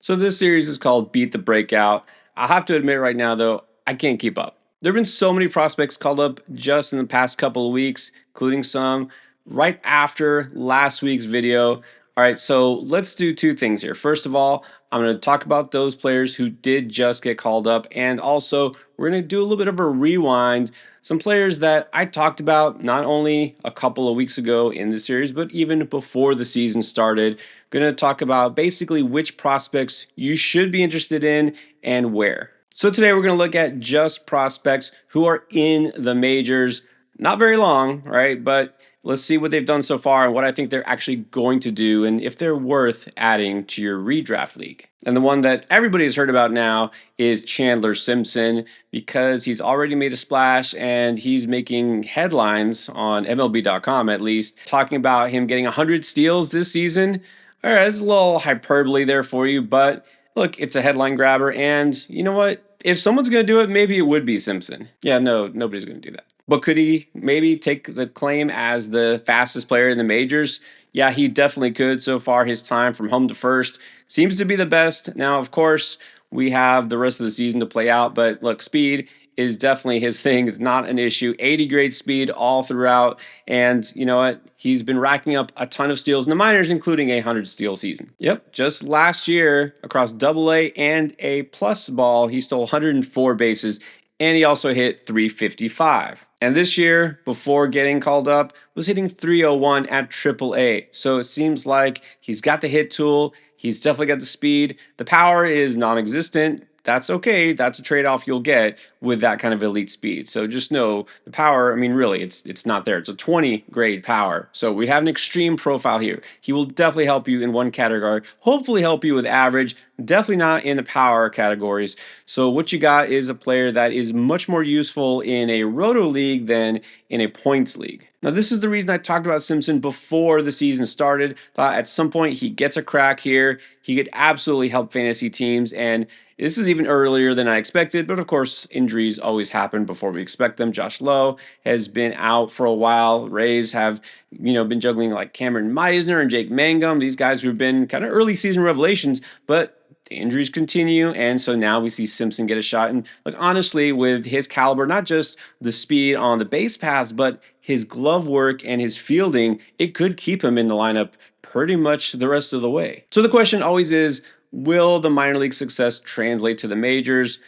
So this series is called Beat the Breakout. I have to admit right now, though, I can't keep up. There have been so many prospects called up just in the past couple of weeks, including some right after last week's video. All right, so let's do two things here. First of all, I'm going to talk about those players who did just get called up, and also we're going to do a little bit of a rewind. Some players that I talked about not only a couple of weeks ago in the series, but even before the season started. Going to talk about basically which prospects you should be interested in and where. So today we're going to look at just prospects who are in the majors. Not very long, right? But let's see what they've done so far and what I think they're actually going to do and if they're worth adding to your redraft league. And the one that everybody has heard about now is Chandler Simpson because he's already made a splash and he's making headlines on MLB.com at least, talking about him getting 100 steals this season. All right, it's a little hyperbole there for you, but look, it's a headline grabber. And you know what? If someone's going to do it, maybe it would be Simpson. Yeah, no, nobody's going to do that. But could he maybe take the claim as the fastest player in the majors? Yeah, he definitely could. So far, his time from home to first seems to be the best. Now, of course, we have the rest of the season to play out, but look, speed is definitely his thing. It's not an issue. 80 grade speed all throughout. And you know what? He's been racking up a ton of steals in the minors, including a 100 steal season. Yep, just last year across AA and A plus ball, he stole 104 bases and he also hit 355. And this year, before getting called up, was hitting 301 at AAA. So it seems like he's got the hit tool. He's definitely got the speed. The power is non-existent. That's okay. That's a trade-off you'll get with that kind of elite speed. So just know the power, I mean, really, it's not there. It's a 20 grade power. So we have an extreme profile here. He will definitely help you in one category, hopefully help you with average, definitely not in the power categories. So what you got is a player that is much more useful in a roto league than in a points league. Now, this is the reason I talked about Simpson before the season started. Thought at some point he gets a crack here. He could absolutely help fantasy teams, and this is even earlier than I expected, but of course, injuries always happen before we expect them. Josh Lowe has been out for a while. Rays have, been juggling like Cameron Meisner and Jake Mangum, these guys who've been kind of early season revelations, but the injuries continue, and so now we see Simpson get a shot. And like honestly, with his caliber, not just the speed on the base paths, but his glove work and his fielding, it could keep him in the lineup pretty much the rest of the way. So the question always is, will the minor league success translate to the majors?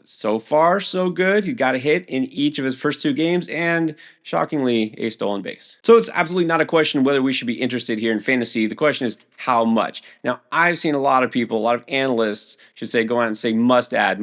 So far, so good. He got a hit in each of his first two games and, shockingly, a stolen base. So it's absolutely not a question whether we should be interested here in fantasy. The question is how much. Now, I've seen a lot of people, a lot of analysts should say, go out and say must add,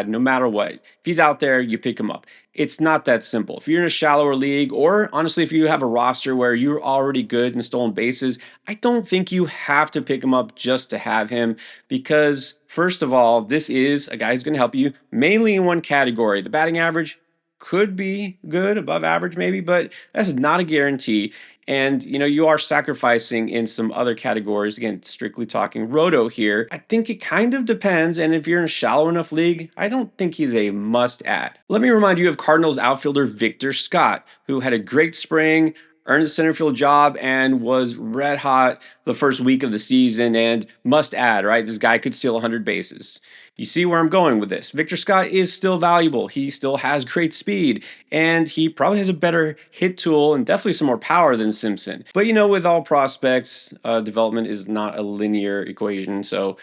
no matter what. If he's out there, you pick him up. It's not that simple. If you're in a shallower league, or honestly, if you have a roster where you're already good in stolen bases, I don't think you have to pick him up just to have him because, first of all, this is a guy who's going to help you mainly in one category. The batting average could be good, above average maybe, but that's not a guarantee. And you are sacrificing in some other categories. Again, strictly talking roto here. I think it kind of depends. And if you're in a shallow enough league, I don't think he's a must add. Let me remind you of Cardinals outfielder Victor Scott, who had a great spring, earned the center field job, and was red hot the first week of the season, and must add, right? This guy could steal 100 bases. You see where I'm going with this. Victor Scott is still valuable. He still has great speed, and he probably has a better hit tool and definitely some more power than Simpson. But with all prospects, development is not a linear equation. So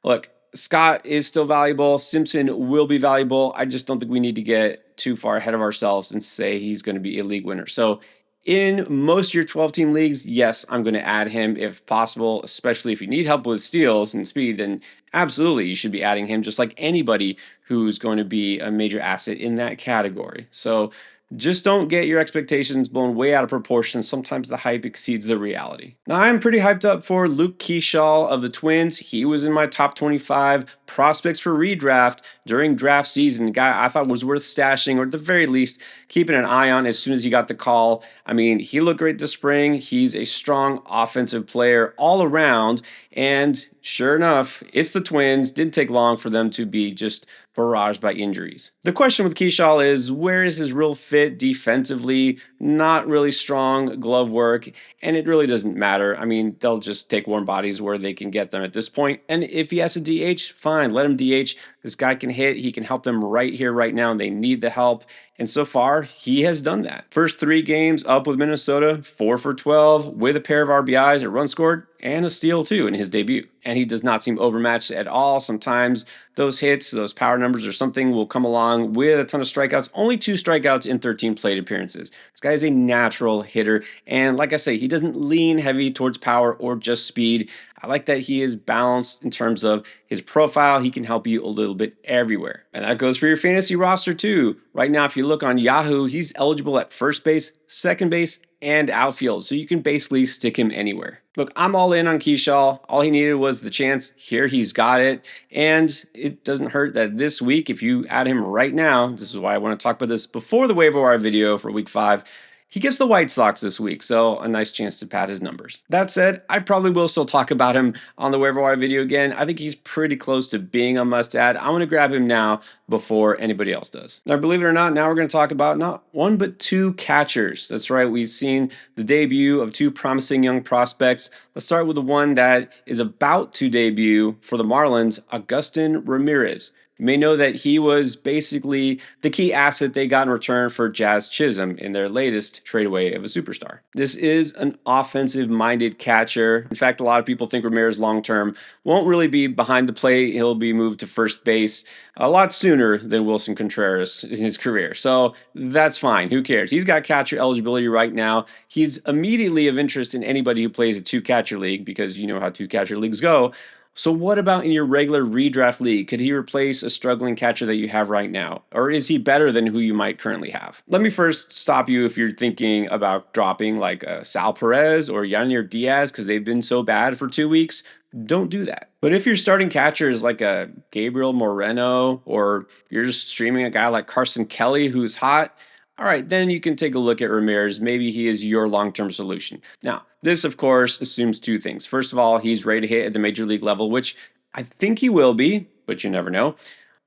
look, Scott is still valuable. Simpson will be valuable. I just don't think we need to get too far ahead of ourselves and say he's going to be a league winner. So in most of your 12-team leagues, yes, I'm going to add him if possible, especially if you need help with steals and speed, then absolutely you should be adding him just like anybody who's going to be a major asset in that category. So just don't get your expectations blown way out of proportion. Sometimes the hype exceeds the reality. Now, I'm pretty hyped up for Luke Keyshaw of the Twins. He was in my top 25 prospects for redraft during draft season. A guy I thought was worth stashing, or at the very least, keeping an eye on as soon as he got the call. I mean, he looked great this spring. He's a strong offensive player all around, And sure enough, it's the Twins. Didn't take long for them to be just barraged by injuries. The question with Keyshaw is, where is his real fit defensively? Not really strong glove work, and it really doesn't matter. I mean, they'll just take warm bodies where they can get them at this point. And if he has to DH, fine, let him DH. This guy can hit. He can help them right here, right now, and they need the help. And so far, he has done that. First 3 games up with Minnesota, 4 for 12, with a pair of RBIs, a run scored, and a steal too in his debut. And he does not seem overmatched at all. Sometimes those hits, those power numbers or something will come along with a ton of strikeouts. Only 2 strikeouts in 13 plate appearances. This guy is a natural hitter. And like I say, he doesn't lean heavy towards power or just speed. I like that he is balanced in terms of his profile. He can help you a little bit everywhere. And that goes for your fantasy roster too. Right now, if you look on Yahoo, he's eligible at first base, second base, and outfield. So you can basically stick him anywhere. Look, I'm all in on Keyshaw. All he needed was the chance. Here he's got it. And it doesn't hurt that this week, if you add him right now, this is why I want to talk about this before the waiver wire video for week 5, he gets the White Sox this week, so a nice chance to pad his numbers. That said, I probably will still talk about him on the waiver wire video again. I think he's pretty close to being a must-add. I want to grab him now before anybody else does. Now, believe it or not, now we're going to talk about not one but 2 catchers. That's right, we've seen the debut of 2 promising young prospects. Let's start with the one that is about to debut for the Marlins, Agustin Ramirez. You may know that he was basically the key asset they got in return for Jazz Chisholm in their latest trade away of a superstar. This is an offensive-minded catcher. In fact, a lot of people think Ramirez long-term won't really be behind the plate. He'll be moved to first base a lot sooner than Wilson Contreras in his career. So that's fine. Who cares? He's got catcher eligibility right now. He's immediately of interest in anybody who plays a 2-catcher league because you know how 2-catcher leagues go. So what about in your regular redraft league? Could he replace a struggling catcher that you have right now? Or is he better than who you might currently have? Let me first stop you if you're thinking about dropping like Sal Perez or Yanir Diaz because they've been so bad for 2 weeks. Don't do that. But if you're starting catchers like a Gabriel Moreno or you're just streaming a guy like Carson Kelly who's hot, all right, then you can take a look at Ramirez. Maybe he is your long-term solution. Now, this, of course, assumes 2 things. First of all, he's ready to hit at the major league level, which I think he will be, but you never know.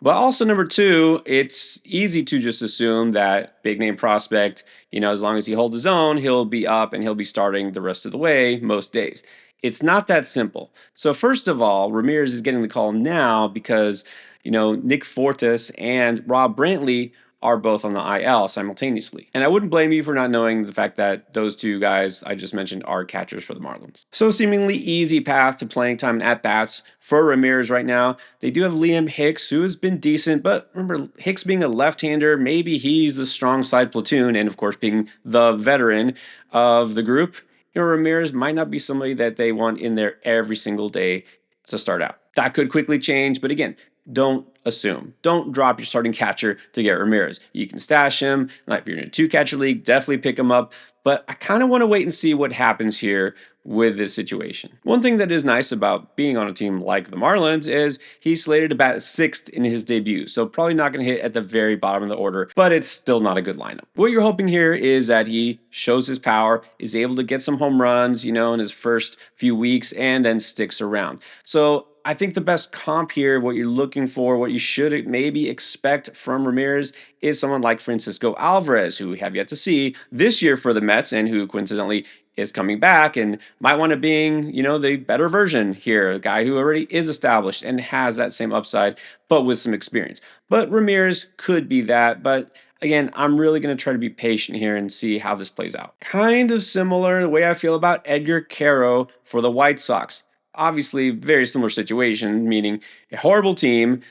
But also, number 2, it's easy to just assume that big name prospect, as long as he holds his own, he'll be up and he'll be starting the rest of the way most days. It's not that simple. So first of all, Ramirez is getting the call now because, Nick Fortes and Rob Brantley are both on the IL simultaneously. And I wouldn't blame you for not knowing the fact that those 2 guys I just mentioned are catchers for the Marlins. So seemingly easy path to playing time and at-bats for Ramirez right now. They do have Liam Hicks, who has been decent, but remember, Hicks being a left-hander, maybe he's the strong side platoon, and of course being the veteran of the group, Ramirez might not be somebody that they want in there every single day to start out. That could quickly change, but again, don't assume. Don't drop your starting catcher to get Ramirez. You can stash him. Like if you're in a 2-catcher league, definitely pick him up. But I kind of want to wait and see what happens here with this situation. One thing that is nice about being on a team like the Marlins is he's slated to bat 6th in his debut. So probably not going to hit at the very bottom of the order, but it's still not a good lineup. What you're hoping here is that he shows his power, is able to get some home runs, in his first few weeks and then sticks around. So I think the best comp here, what you're looking for, what you should maybe expect from Ramirez is someone like Francisco Alvarez, who we have yet to see this year for the Mets and who coincidentally is coming back and might want to being, the better version here, a guy who already is established and has that same upside, but with some experience. But Ramirez could be that, but again, I'm really going to try to be patient here and see how this plays out. Kind of similar the way I feel about Edgar Caro for the White Sox. Obviously, very similar situation, meaning a horrible team,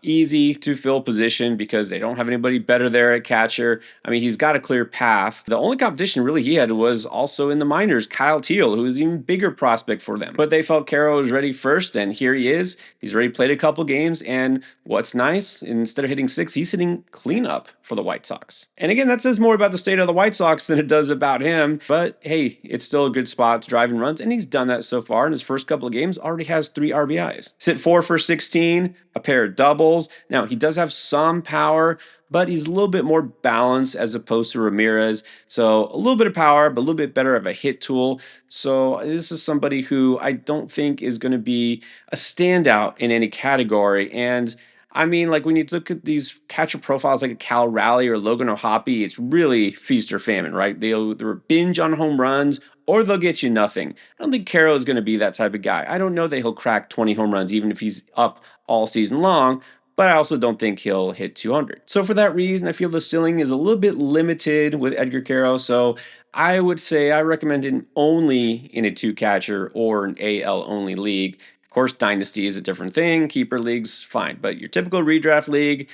easy to fill position because they don't have anybody better there at catcher. I mean, he's got a clear path. The only competition really he had was also in the minors, Kyle Teal, who is an even bigger prospect for them. But they felt Caro was ready first, and here he is. He's already played a couple games, and what's nice, instead of hitting 6, he's hitting cleanup for the White Sox. And again, that says more about the state of the White Sox than it does about him, but hey, it's still a good spot to drive in runs, and he's done that so far in his first couple of games, already has 3 RBIs. Sit 4 for 16, a pair pair of doubles. Now, he does have some power, but he's a little bit more balanced as opposed to Ramirez. So a little bit of power, but a little bit better of a hit tool. So this is somebody who I don't think is going to be a standout in any category. And I mean, like when you look at these catcher profiles like a Cal Raleigh or Logan O'Hoppe, it's really feast or famine, right? They'll binge on home runs or they'll get you nothing. I don't think Caro is going to be that type of guy. I don't know that he'll crack 20 home runs even if he's up all season long, but I also don't think he'll hit 200. So for that reason, I feel the ceiling is a little bit limited with Edgar Caro. So I would say I recommend him only in a two catcher or an AL only league. Of course, Dynasty is a different thing. Keeper leagues, fine. But your typical redraft league,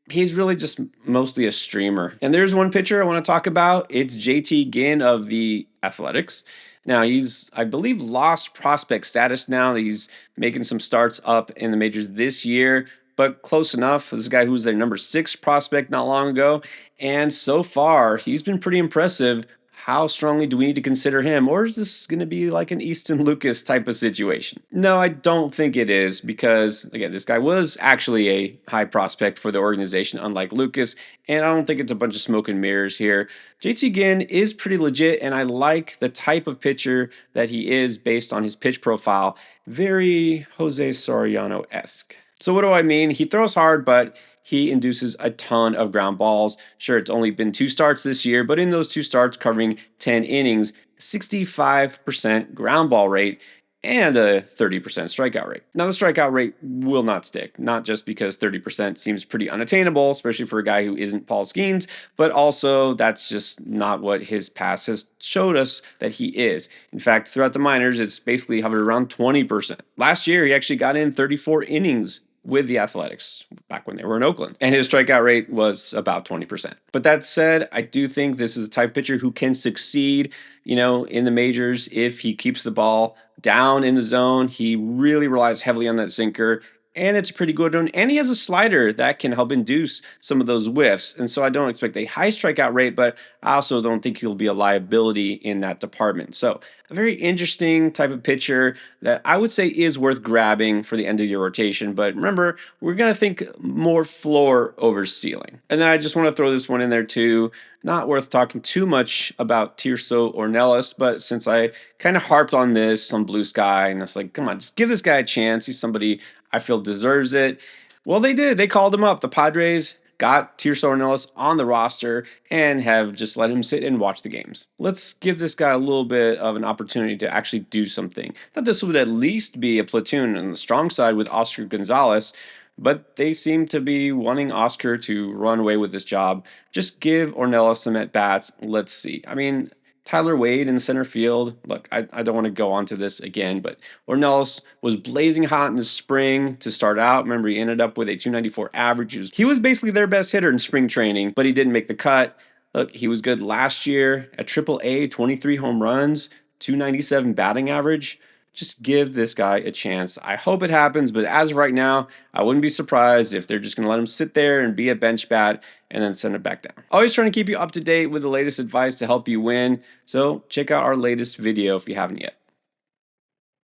he's really just mostly a streamer. And there's one pitcher I want to talk about. It's JT Ginn of the Athletics. Now, he's, I believe, lost prospect status now. He's making some starts up in the majors this year, but close enough. This is a guy who was their number 6 prospect not long ago. And so far, he's been pretty impressive. How strongly do we need to consider him? Or is this going to be like an Easton Lucas type of situation? No, I don't think it is because, again, this guy was actually a high prospect for the organization, unlike Lucas. And I don't think it's a bunch of smoke and mirrors here. JT Ginn is pretty legit, and I like the type of pitcher that he is based on his pitch profile. Very Jose Soriano-esque. So what do I mean? He throws hard, but he induces a ton of ground balls. Sure, it's only been 2 starts this year, but in those 2 starts covering 10 innings, 65% ground ball rate and a 30% strikeout rate. Now, the strikeout rate will not stick, not just because 30% seems pretty unattainable, especially for a guy who isn't Paul Skeens, but also that's just not what his past has showed us that he is. In fact, throughout the minors, it's basically hovered around 20%. Last year, he actually got in 34 innings with the Athletics back when they were in Oakland. And his strikeout rate was about 20%. But that said, I do think this is a type pitcher who can succeed, in the majors if he keeps the ball down in the zone. He really relies heavily on that sinker. And it's a pretty good one. And he has a slider that can help induce some of those whiffs. And so I don't expect a high strikeout rate, but I also don't think he'll be a liability in that department. So a very interesting type of pitcher that I would say is worth grabbing for the end of your rotation. But remember, we're going to think more floor over ceiling. And then I just want to throw this one in there too. Not worth talking too much about Tirso Ornelas, but since I kind of harped on this on Blue Sky, and it's like, come on, just give this guy a chance. He's somebody I feel deserves it. Well, they did. They called him up. The Padres got Tirso Ornelas on the roster and have just let him sit and watch the games. Let's give this guy a little bit of an opportunity to actually do something. Thought this would at least be a platoon on the strong side with Oscar Gonzalez, but they seem to be wanting Oscar to run away with this job. Just give Ornelas some at-bats. Let's see. I mean, Tyler Wade in center field. Look, I don't want to go on to this again, but Ornelas was blazing hot in the spring to start out. Remember, he ended up with a 294 average. He was basically their best hitter in spring training, but he didn't make the cut. Look, he was good last year at AAA, 23 home runs, 297 batting average. Just give this guy a chance. I hope it happens, but as of right now, I wouldn't be surprised if they're just going to let him sit there and be a bench bat and then send it back down. Always trying to keep you up to date with the latest advice to help you win, so check out our latest video if you haven't yet.